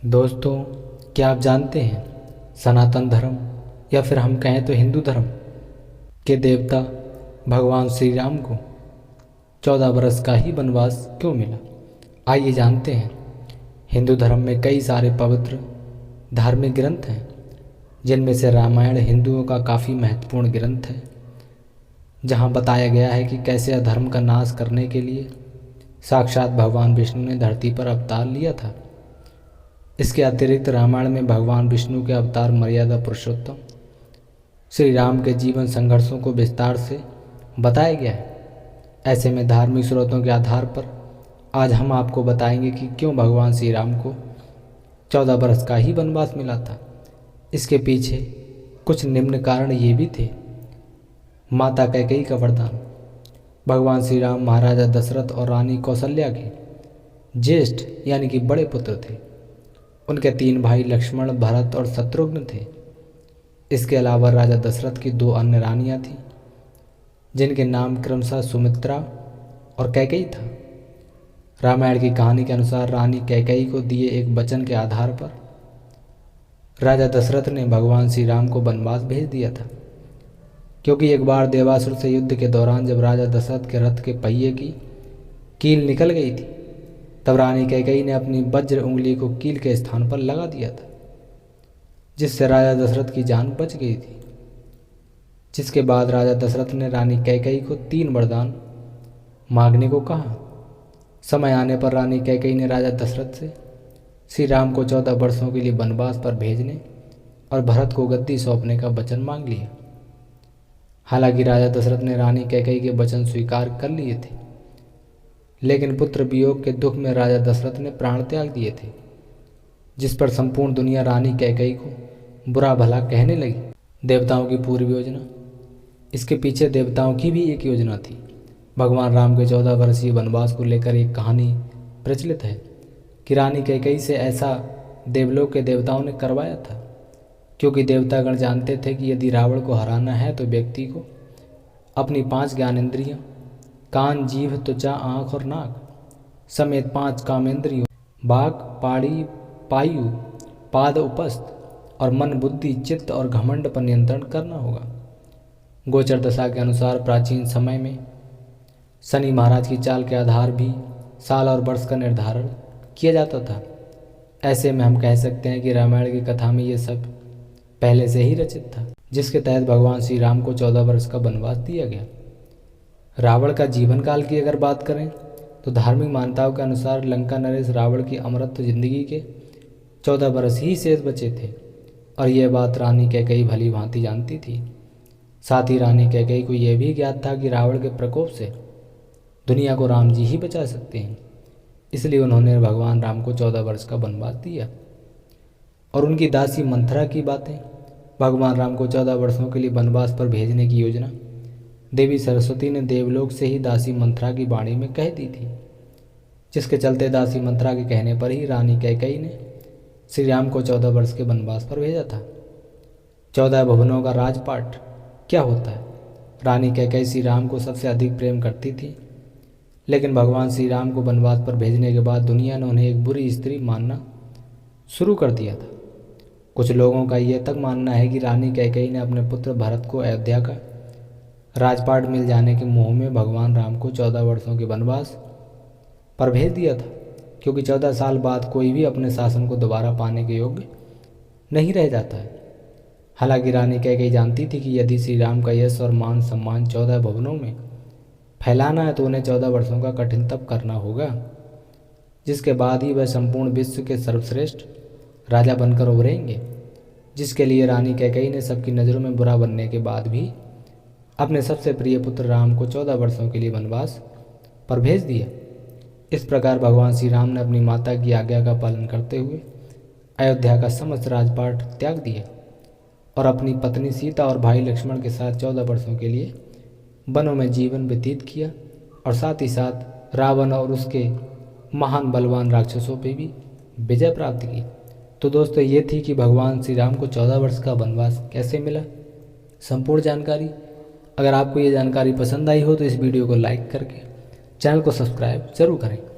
दोस्तों, क्या आप जानते हैं सनातन धर्म या फिर हम कहें तो हिंदू धर्म के देवता भगवान श्री राम को 14 बरस का ही वनवास क्यों मिला? आइए जानते हैं। हिंदू धर्म में कई सारे पवित्र धार्मिक ग्रंथ हैं, जिनमें से रामायण हिंदुओं का काफ़ी महत्वपूर्ण ग्रंथ है, जहाँ बताया गया है कि कैसे अधर्म का नाश करने के लिए साक्षात भगवान विष्णु ने धरती पर अवतार लिया था। इसके अतिरिक्त रामायण में भगवान विष्णु के अवतार मर्यादा पुरुषोत्तम श्री राम के जीवन संघर्षों को विस्तार से बताया गया है। ऐसे में धार्मिक स्रोतों के आधार पर आज हम आपको बताएंगे कि क्यों भगवान श्री राम को 14 बरस का ही वनवास मिला था। इसके पीछे कुछ निम्न कारण ये भी थे। माता कैकेयी का वरदान। भगवान श्री राम महाराजा दशरथ और रानी कौशल्या के ज्येष्ठ यानी कि बड़े पुत्र थे। उनके 3 भाई लक्ष्मण, भरत और शत्रुघ्न थे। इसके अलावा राजा दशरथ की 2 अन्य रानियां थीं, जिनके नाम क्रमशः सुमित्रा और कैकेयी था। रामायण की कहानी के अनुसार रानी कैकेयी को दिए एक वचन के आधार पर राजा दशरथ ने भगवान श्री राम को वनवास भेज दिया था, क्योंकि एक बार देवासुर से युद्ध के दौरान जब राजा दशरथ के रथ के पहिए की कील निकल गई थी, तब रानी कैकेयी ने अपनी वज्र उंगली को कील के स्थान पर लगा दिया था, जिससे राजा दशरथ की जान बच गई थी। जिसके बाद राजा दशरथ ने रानी कैकेयी को 3 वरदान मांगने को कहा। समय आने पर रानी कैकेयी ने राजा दशरथ से श्री राम को 14 वर्षों के लिए वनवास पर भेजने और भरत को गद्दी सौंपने का वचन मांग लिया। हालांकि राजा दशरथ ने रानी कैकेयी के वचन स्वीकार कर लिए थे, लेकिन पुत्र वियोग के दुख में राजा दशरथ ने प्राण त्याग दिए थे, जिस पर संपूर्ण दुनिया रानी कैकेयी को बुरा भला कहने लगी। देवताओं की पूर्व योजना। इसके पीछे देवताओं की भी एक योजना थी। भगवान राम के 14 वर्षीय वनवास को लेकर एक कहानी प्रचलित है कि रानी कैकेयी से ऐसा देवलोक के देवताओं ने करवाया था, क्योंकि देवतागण जानते थे कि यदि रावण को हराना है तो व्यक्ति को अपनी 5 ज्ञानेंद्रियों कान, जीभ, त्वचा, आँख और नाक समेत 5 कामेंद्रियों बाघ, पाड़ी, पायु, पाद, उपस्थ और मन, बुद्धि, चित्त और घमंड पर नियंत्रण करना होगा। गोचर दशा के अनुसार प्राचीन समय में शनि महाराज की चाल के आधार भी साल और वर्ष का निर्धारण किया जाता था। ऐसे में हम कह सकते हैं कि रामायण की कथा में ये सब पहले से ही रचित था, जिसके तहत भगवान श्री राम को 14 वर्ष का वनवास दिया गया। रावण का जीवन काल की अगर बात करें तो धार्मिक मान्यताओं के अनुसार लंका नरेश रावण की अमरत्व जिंदगी के 14 बरस ही शेष बचे थे, और यह बात रानी कैकेयी भली भांति जानती थी। साथ ही रानी कैकेयी को यह भी ज्ञात था कि रावण के प्रकोप से दुनिया को राम जी ही बचा सकते हैं। इसलिए उन्होंने भगवान राम को 14 वर्ष का वनवास दिया। और उनकी दासी मंथरा की बातें। भगवान राम को 14 वर्षों के लिए वनवास पर भेजने की योजना देवी सरस्वती ने देवलोक से ही दासी मंथरा की वाणी में कह दी थी, जिसके चलते दासी मंथरा के कहने पर ही रानी कैकेयी ने श्री राम को 14 वर्ष के वनवास पर भेजा था। 14 भुवनों का राजपाट क्या होता है? रानी कैकेयी श्री राम को सबसे अधिक प्रेम करती थी, लेकिन भगवान श्री राम को वनवास पर भेजने के बाद दुनिया ने उन्हें एक बुरी स्त्री मानना शुरू कर दिया था। कुछ लोगों का यह तक मानना है कि रानी कैकेयी ने अपने पुत्र भरत को अयोध्या का राजपाट मिल जाने के मोह में भगवान राम को 14 वर्षों के वनवास पर भेज दिया था, क्योंकि 14 साल बाद कोई भी अपने शासन को दोबारा पाने के योग्य नहीं रह जाता है। हालांकि रानी कैकेयी जानती थी कि यदि श्री राम का यश और मान सम्मान 14 भुवनों में फैलाना है तो उन्हें 14 वर्षों का कठिन तप करना होगा, जिसके बाद ही वह संपूर्ण विश्व के सर्वश्रेष्ठ राजा बनकर उभरेंगे। जिसके लिए रानी कैकेयी ने सबकी नज़रों में बुरा बनने के बाद भी अपने सबसे प्रिय पुत्र राम को 14 वर्षों के लिए वनवास पर भेज दिया। इस प्रकार भगवान श्री राम ने अपनी माता की आज्ञा का पालन करते हुए अयोध्या का समस्त राजपाट त्याग दिया और अपनी पत्नी सीता और भाई लक्ष्मण के साथ 14 वर्षों के लिए वनों में जीवन व्यतीत किया, और साथ ही साथ रावण और उसके महान बलवान राक्षसों पर भी विजय प्राप्त की। तो दोस्तों, ये थी कि भगवान श्री राम को 14 वर्ष का वनवास कैसे मिला, संपूर्ण जानकारी। अगर आपको ये जानकारी पसंद आई हो तो इस वीडियो को लाइक करके चैनल को सब्सक्राइब जरूर करें।